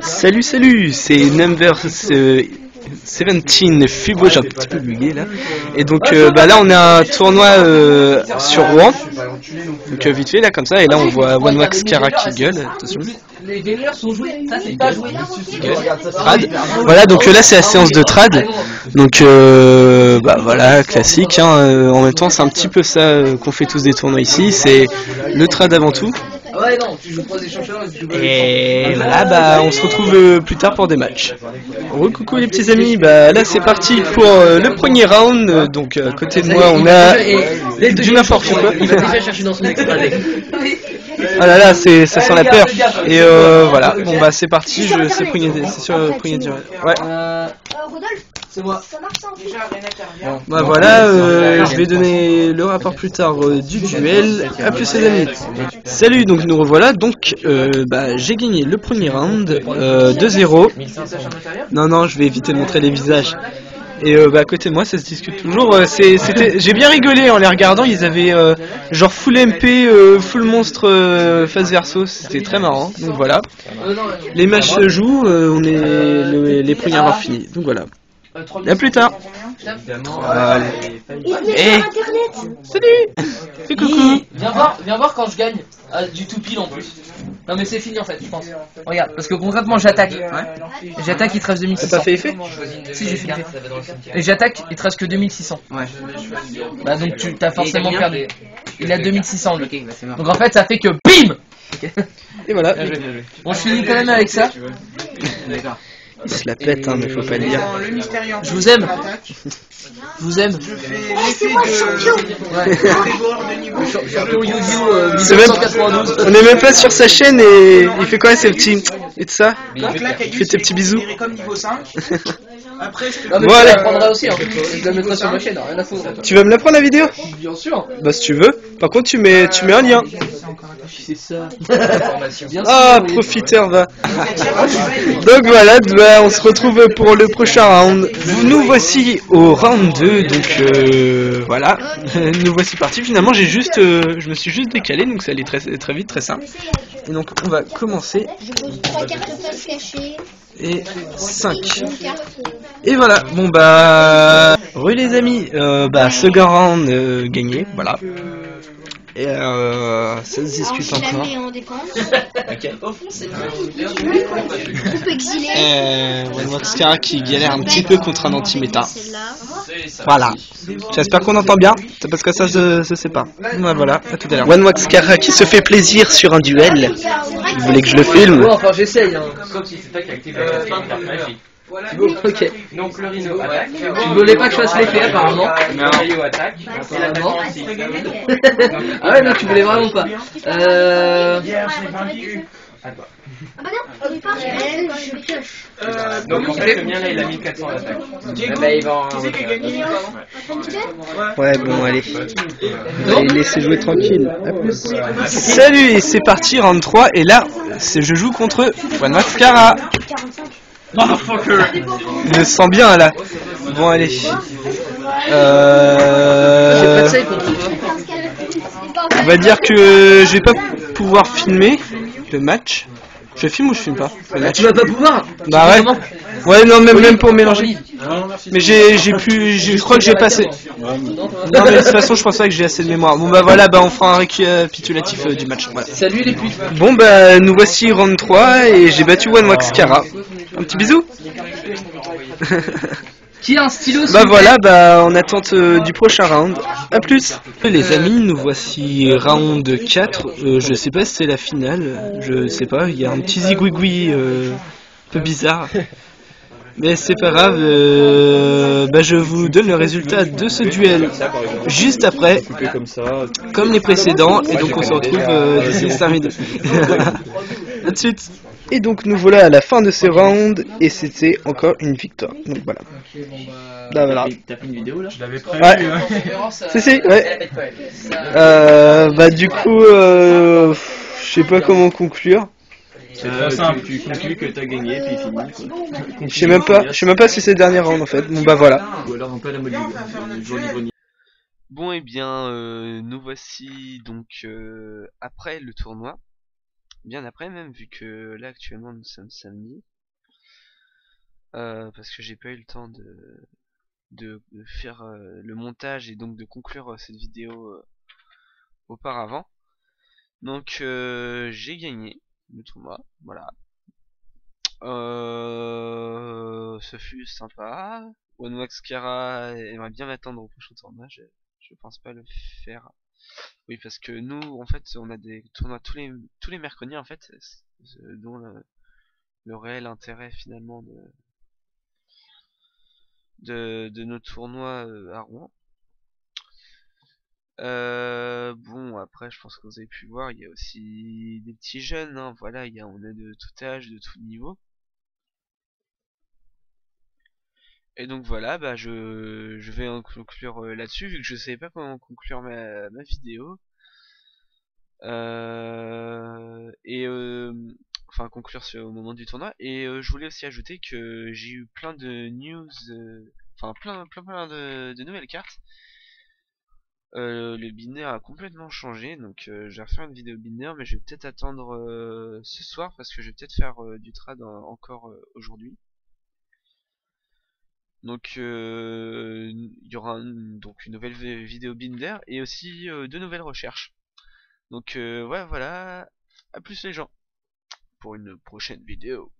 Salut, salut, c'est Number 17 Fibo, j'ai un petit peu bugué là. Et donc là on a un tournoi sur Rouen. Donc vite fait là comme ça, et là on voit OneWax Kara qui gueule, attention. Les gagneurs sont joués, ça c'est pas joué. Trad. Voilà, donc là c'est la séance de trad. Donc voilà, classique hein. En même temps c'est un petit peu ça qu'on fait tous des tournois ici, c'est le trad avant tout. Ouais non, tu joues pas des championnats, tu joues Et voilà, on se retrouve plus tard pour des matchs. Coucou les petits amis, là c'est parti pour le premier round. Donc à côté de moi on a du n'importe quoi. Il va déjà chercher dans son extrait. Ah là là, ça sent la peur. Et voilà, bon c'est parti, c'est sur poignée de durée. Ouais. Rodolphe, C'est moi. ça marche ça en fait. Bon. Voilà, je vais donner le rapport plus tard du duel. A plus les amis. Salut, donc nous revoilà. Donc j'ai gagné le premier round 2-0. Non, je vais éviter de montrer les visages. Et à côté de moi ça se discute toujours. J'ai bien rigolé en les regardant. Ils avaient genre full MP, full monstre face verso. C'était très marrant. Donc voilà. Les matchs se jouent. On est les premiers à avoir fini. Donc voilà. A plus tard. Salut. Fais coucou. Viens voir quand je gagne. Du tout pile en plus. Non mais c'est fini en fait, je pense. Regarde, parce que concrètement j'attaque. J'attaque, il te reste 2600. T'as pas fait effet? Si, j'ai fait effet. Et j'attaque, il te reste que 2600. Ouais. Bah donc tu t'as forcément perdu. Il a 2600 lui. Donc en fait ça fait que BIM. Et voilà. Bon, je finis quand même avec ça. D'accord. Il se la pète, hein, mais faut pas le dire. Je vous aime. Je vous aime. Je fais l'effet de Trégor de niveau. Champion Yu-Gi-Oh! C'est même- 1992. On est même pas sur sa chaîne et il fait quoi ces petits et tout ça? Donc là, Il fait tes petits bisous. comme niveau 5. Après, je te Non mais Bon, je allez. la prendrai aussi, hein. Je la mettrai sur ma chaîne, hein, rien à foutre. Tu vas me la prendre la vidéo? Bien sûr. Bah si tu veux. Par contre tu mets un lien. C'est ça. Bien sûr. Ah profiteur va. Donc voilà, on se retrouve pour le prochain round. Nous voici au round 2, donc voilà. Nous voici partis. Finalement je me suis juste décalé, donc ça allait très vite, très simple. Et donc on va commencer. Je pose 3 cartes face cachées. Et 5. Une carte. Et voilà, re les amis, second round gagné, voilà. Et ça se discute Je la encore. mets en défense. Au fond, c'est Coupe exilée. OneWax Kara qui galère un petit peu contre un anti-méta. Celle-là. Voilà. J'espère qu'on entend bien, c'est parce que ça se sait pas. Voilà, à tout à l'heure. OneWax Kara qui se fait plaisir sur un duel. Il voulait que je le filme. Bon, enfin j'essaye, hein. Sauf si c'est toi qui active la carte magique. Voilà. Ok. Donc le rhino attaque. Tu voulais pas que je fasse l'effet apparemment. Le rayo attaque. Et la Apparemment. aussi. Ah ouais non tu voulais vraiment pas. Hier, je l'ai vaincu. À toi. Ah bah non, on est pas. Je pioche. Donc en fait le mien là il a 1400 d'attaque. Diego, Bah, il va en- tu sais qui a gagné Ouais, bon, allez. Allez, laissez jouer tranquille. À plus. Salut, et c'est parti, round 3. Et là, je joue contre OneWax Kara. Je me sens bien là. Bon, allez. J'ai pas de save contre toi. On va dire que je vais pas pouvoir filmer le match. Je filme ou je filme pas le match? Tu vas pas pouvoir. Bah ouais. Comment Ouais, non, même pour mélanger. Mais je crois que j'ai passé. Non, mais de toute façon, je pense pas que j'ai assez de mémoire. Bon, voilà, on fera un récapitulatif du match. Voilà. Salut les putes. Bon, nous voici round 3 et j'ai battu OneWax Kara. Un petit bisou. Qui a un stylo Voilà, en attente du prochain round. A plus. Les amis, nous voici round 4. Je sais pas si c'est la finale. Je sais pas, il y a un petit zigouigoui un peu bizarre. Mais c'est pas grave, je vous donne le résultat de ce duel juste après, comme les précédents, et donc on se retrouve d'ici c'est terminé. A de suite. Et donc nous voilà à la fin de ces rounds, et c'était encore une victoire. Donc voilà. Voilà. T'as fait une vidéo là? Je l'avais prévu. Ouais. Si, ouais. Du coup, je sais pas comment conclure. C'est trop simple. Tu conclus que t'as gagné puis fini quoi. Je sais même pas si c'est le dernier round en fait. Bon voilà. Ou alors un peu à la mode du Bon et bien, nous voici donc après le tournoi, bien après même vu que là actuellement nous sommes samedi. parce que j'ai pas eu le temps de faire le montage et donc de conclure cette vidéo auparavant. Donc j'ai gagné le tournoi, voilà. Ce fut sympa. OneWax Kara aimerait bien m'attendre au prochain tournoi, je pense pas le faire. Oui, parce que nous, en fait, on a des tournois tous les mercredis, en fait, dont le réel intérêt finalement de nos tournois à Rouen. Bon, après, je pense que vous avez pu voir, il y a aussi des petits jeunes, hein, voilà, on a de tout âge, de tout niveau. Et donc voilà, bah je vais en conclure là-dessus, vu que je savais pas comment conclure ma vidéo. Enfin conclure au moment du tournoi. Et je voulais aussi ajouter que j'ai eu plein de news, enfin plein de nouvelles cartes. Le binaire a complètement changé, donc je vais refaire une vidéo binaire, mais je vais peut-être attendre ce soir parce que je vais peut-être faire du trad encore aujourd'hui. Donc il y aura donc une nouvelle vidéo binder et aussi deux nouvelles recherches. Donc ouais, voilà, à plus les gens pour une prochaine vidéo.